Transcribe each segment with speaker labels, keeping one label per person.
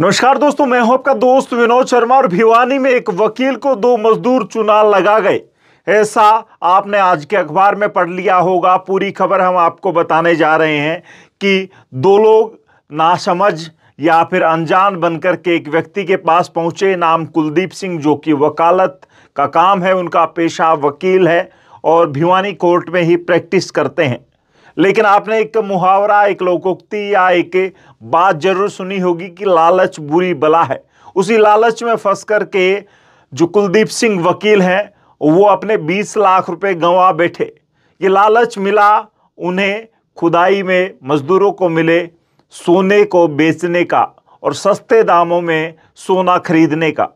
Speaker 1: नमस्कार दोस्तों, मैं हूं आपका दोस्त विनोद शर्मा। और भिवानी में एक वकील को दो मजदूर चुनाव लगा गए, ऐसा आपने आज के अखबार में पढ़ लिया होगा। पूरी खबर हम आपको बताने जा रहे हैं कि दो लोग नासमझ या फिर अनजान बनकर के एक व्यक्ति के पास पहुंचे। नाम कुलदीप सिंह, जो कि वकालत का काम है, उनका पेशा वकील है और भिवानी कोर्ट में ही प्रैक्टिस करते हैं। लेकिन आपने एक मुहावरा, एक लोकोक्ति या एक बात जरूर सुनी होगी कि लालच बुरी बला है। उसी लालच में फंस करके जो कुलदीप सिंह वकील हैं, वो अपने 20 लाख रुपए गंवा बैठे। ये लालच मिला उन्हें खुदाई में मजदूरों को मिले सोने को बेचने का और सस्ते दामों में सोना खरीदने का।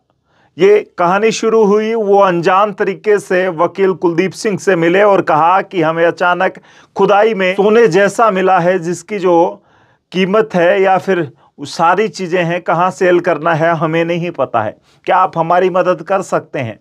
Speaker 1: ये कहानी शुरू हुई, वो अनजान तरीके से वकील कुलदीप सिंह से मिले और कहा कि हमें अचानक खुदाई में सोने जैसा मिला है, जिसकी जो कीमत है या फिर सारी चीज़ें हैं, कहाँ सेल करना है हमें नहीं पता है, क्या आप हमारी मदद कर सकते हैं।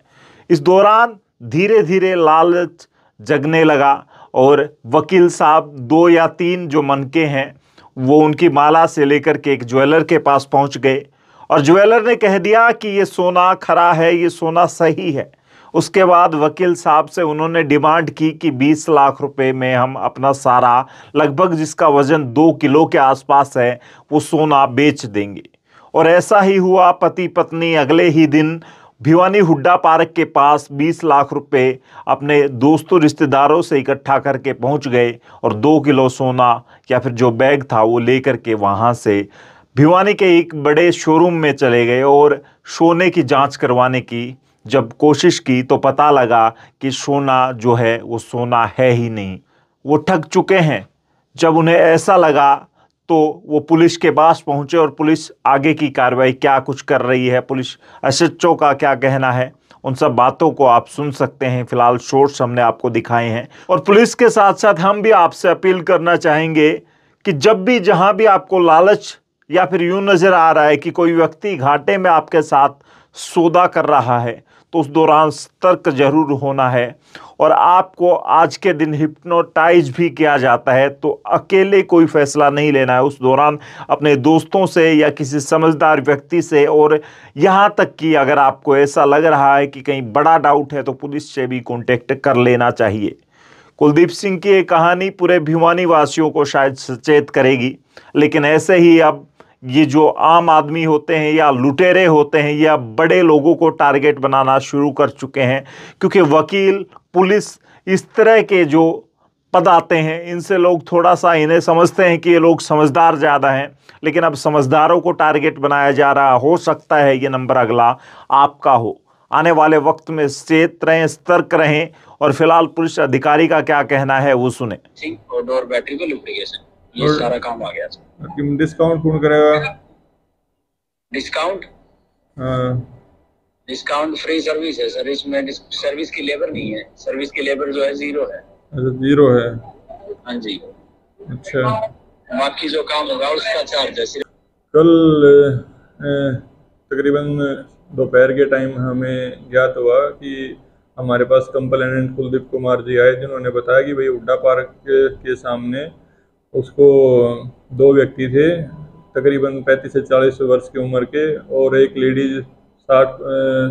Speaker 1: इस दौरान धीरे धीरे लालच जगने लगा और वकील साहब 2 या 3 जो मनके हैं वो उनकी माला से लेकर के एक ज्वेलर के पास पहुंच गए और ज्वेलर ने कह दिया कि ये सोना खरा है, ये सोना सही है। उसके बाद वकील साहब से उन्होंने डिमांड की कि 20 लाख रुपए में हम अपना सारा, लगभग जिसका वजन 2 किलो के आसपास है, वो सोना बेच देंगे। और ऐसा ही हुआ। पति पत्नी अगले ही दिन भिवानी हुड्डा पार्क के पास 20 लाख रुपए अपने दोस्तों रिश्तेदारों से इकट्ठा करके पहुंच गए और 2 किलो सोना या फिर जो बैग था वो लेकर के वहां से भिवानी के एक बड़े शोरूम में चले गए और सोने की जांच करवाने की जब कोशिश की तो पता लगा कि सोना जो है वो सोना है ही नहीं, वो ठग चुके हैं। जब उन्हें ऐसा लगा तो वो पुलिस के पास पहुंचे और पुलिस आगे की कार्रवाई क्या कुछ कर रही है, पुलिस एसएचओ का क्या कहना है, उन सब बातों को आप सुन सकते हैं। फिलहाल शॉर्ट्स हमने आपको दिखाए हैं और पुलिस के साथ साथ हम भी आपसे अपील करना चाहेंगे कि जब भी जहां भी आपको लालच या फिर यूं नजर आ रहा है कि कोई व्यक्ति घाटे में आपके साथ सौदा कर रहा है, तो उस दौरान सतर्क जरूर होना है। और आपको आज के दिन हिप्नोटाइज भी किया जाता है, तो अकेले कोई फैसला नहीं लेना है। उस दौरान अपने दोस्तों से या किसी समझदार व्यक्ति से, और यहाँ तक कि अगर आपको ऐसा लग रहा है कि कहीं बड़ा डाउट है तो पुलिस से भी कांटेक्ट कर लेना चाहिए। कुलदीप सिंह की ये कहानी पूरे भिवानी वासियों को शायद सचेत करेगी, लेकिन ऐसे ही अब ये जो आम आदमी होते हैं या लुटेरे होते हैं या बड़े लोगों को टारगेट बनाना शुरू कर चुके हैं, क्योंकि वकील, पुलिस, इस तरह के जो पद आते हैं, इनसे लोग थोड़ा सा इन्हें समझते हैं कि ये लोग समझदार ज़्यादा हैं। लेकिन अब समझदारों को टारगेट बनाया जा रहा, हो सकता है ये नंबर अगला आपका हो। आने वाले वक्त में सचेत रहें, सतर्क रहें। और फिलहाल पुलिस अधिकारी का क्या कहना है वो सुने।
Speaker 2: और बैटरी को लुब्रिकेशन, ये सारा काम आ गया।
Speaker 3: डिस्काउंट कौन करेगा?
Speaker 2: डिस्काउंट? डिस्काउंट फ्री सर्विस है सर, इसमें सर्विस की लेबर नहीं है। सर्विस की लेबर जो है 0 है।
Speaker 3: अच्छा, 0 है।
Speaker 2: हाँ जी।
Speaker 3: अच्छा,
Speaker 2: बाकी जो काम होगा उसका चार्ज है।
Speaker 3: कल तकरीबन दोपहर के टाइम हमें ज्ञात हुआ कि हमारे पास कंप्लेनेंट कुलदीप कुमार जी आए, जिन्होंने बताया कि भाई हुड्डा पार्क के सामने उसको 2 व्यक्ति थे, तकरीबन 35 से 40 वर्ष की उम्र के, और एक लेडीज 60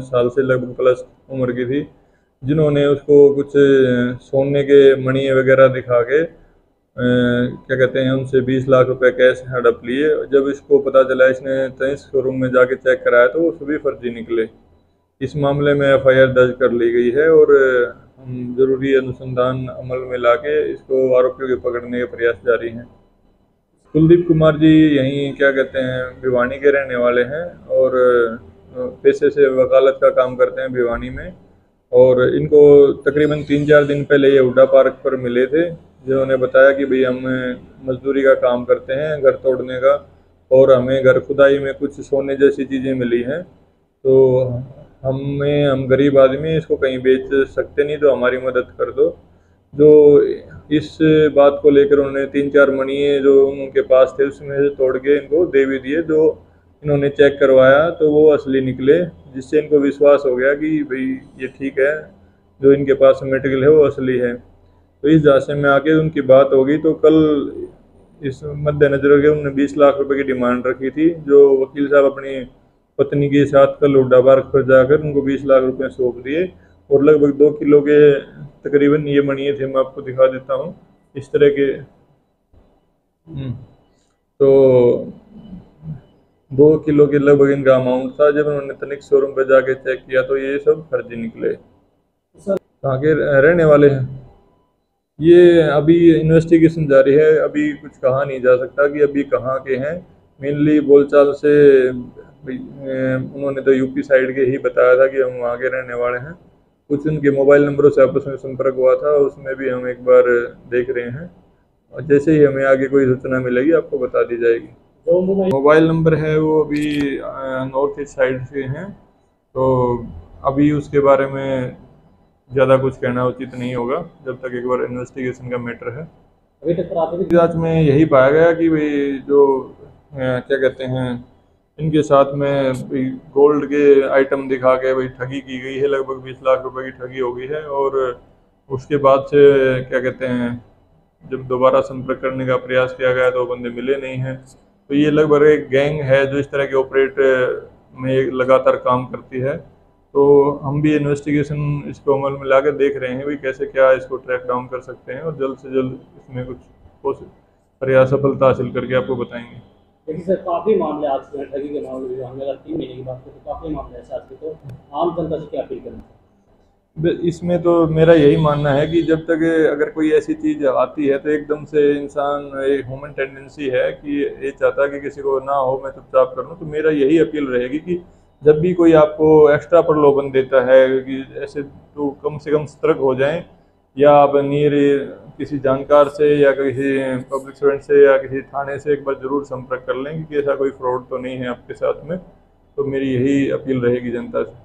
Speaker 3: साल से लगभग प्लस उम्र की थी, जिन्होंने उसको कुछ सोने के मणि वगैरह दिखा के क्या कहते हैं उनसे 20 लाख रुपए कैश हड़प लिए। जब इसको पता चला, इसने तेईस शोरूम में जाके चेक कराया तो वो सभी फर्जी निकले। इस मामले में एफआईआर दर्ज कर ली गई है और हम जरूरी अनुसंधान अमल में लाके इसको आरोपियों के पकड़ने के प्रयास जारी हैं। कुलदीप कुमार जी यहीं क्या कहते हैं भिवानी के रहने वाले हैं और पेशे से वकालत का काम करते हैं भिवानी में। और इनको तकरीबन 3-4 दिन पहले ये हुड्डा पार्क पर मिले थे, जिन्होंने बताया कि भाई हम मजदूरी का काम करते हैं, घर तोड़ने का, और हमें घर खुदाई में कुछ सोने जैसी चीज़ें मिली हैं, तो हम गरीब आदमी इसको कहीं बेच सकते नहीं, तो हमारी मदद कर दो। जो इस बात को लेकर उन्होंने 3-4 मणिये जो उनके पास थे उसमें से तोड़ के इनको दे भी दिए। जो इन्होंने चेक करवाया तो वो असली निकले, जिससे इनको विश्वास हो गया कि भाई ये ठीक है, जो इनके पास मेटेरियल है वो असली है। तो इस जांच में आके उनकी बात होगी। तो कल इस मद्देनजर रखकर उन्होंने 20 लाख रुपए की डिमांड रखी थी, जो वकील साहब अपनी पत्नी के साथ कल हुड्डा पार्क पर जाकर उनको 20 लाख रुपए सौंप दिए और लगभग 2 किलो के तकरीबन ये मणिये थे। मैं आपको दिखा देता हूँ इस तरह के। तो 2 किलो के लगभग इनका अमाउंट था। जब उन्होंने तनिक शोरूम पे जाके चेक किया तो ये सब फर्जी निकले। कहाँ के रहने वाले हैं ये अभी इन्वेस्टिगेशन जारी है, अभी कुछ कहा नहीं जा सकता कि अभी कहाँ के हैं। मेनली बोलचाल से उन्होंने तो यूपी साइड के ही बताया था कि हम वहाँ के रहने वाले हैं। कुछ उनके मोबाइल नंबरों से आपस में संपर्क हुआ था, उसमें भी हम एक बार देख रहे हैं और जैसे ही हमें आगे कोई सूचना मिलेगी आपको बता दी जाएगी। जो मोबाइल नंबर है वो अभी नॉर्थ ईस्ट साइड से हैं, तो अभी उसके बारे में ज़्यादा कुछ कहना उचित नहीं होगा जब तक एक बार इन्वेस्टिगेशन का मैटर है। अभी तक प्राथमिक जांच में यही पाया गया कि भाई जो क्या कहते हैं इनके साथ में गोल्ड के आइटम दिखा के भाई ठगी की गई है, लगभग 20 लाख रुपए की ठगी हो गई है। और उसके बाद से क्या कहते हैं जब दोबारा संपर्क करने का प्रयास किया गया तो बंदे मिले नहीं हैं। तो ये लगभग एक गैंग है जो इस तरह के ऑपरेट में लगातार काम करती है। तो हम भी इन्वेस्टिगेशन इसको अमल में लाकर देख रहे हैं भाई कैसे क्या इसको ट्रैक डाउन कर सकते हैं और जल्द से जल्द इसमें कुछ प्रयास सफलता हासिल करके आपको बताएंगे।
Speaker 4: देखिए सर, काफ़ी मामले आज के ठगी के मामले में हमने अगर 3 महीने की बात करें तो काफ़ी मामले ऐसे आते, तो आम जनता से क्या अपील करना?
Speaker 3: इसमें तो मेरा यही मानना है कि जब तक अगर कोई ऐसी चीज़ आती है तो एकदम से इंसान एक ह्यूमन टेंडेंसी है कि ये चाहता है कि किसी को ना हो, मैं चुपचाप कर लूँ। तो मेरा यही अपील रहेगी कि जब भी कोई आपको एक्स्ट्रा प्रलोभन देता है कि ऐसे, तो कम से कम सतर्क हो जाएं, या आप नियर किसी जानकार से या किसी पब्लिक सर्वेंट से या किसी थाने से एक बार ज़रूर संपर्क कर लें कि ऐसा कोई फ्रॉड तो नहीं है आपके साथ में। तो मेरी यही अपील रहेगी जनता से।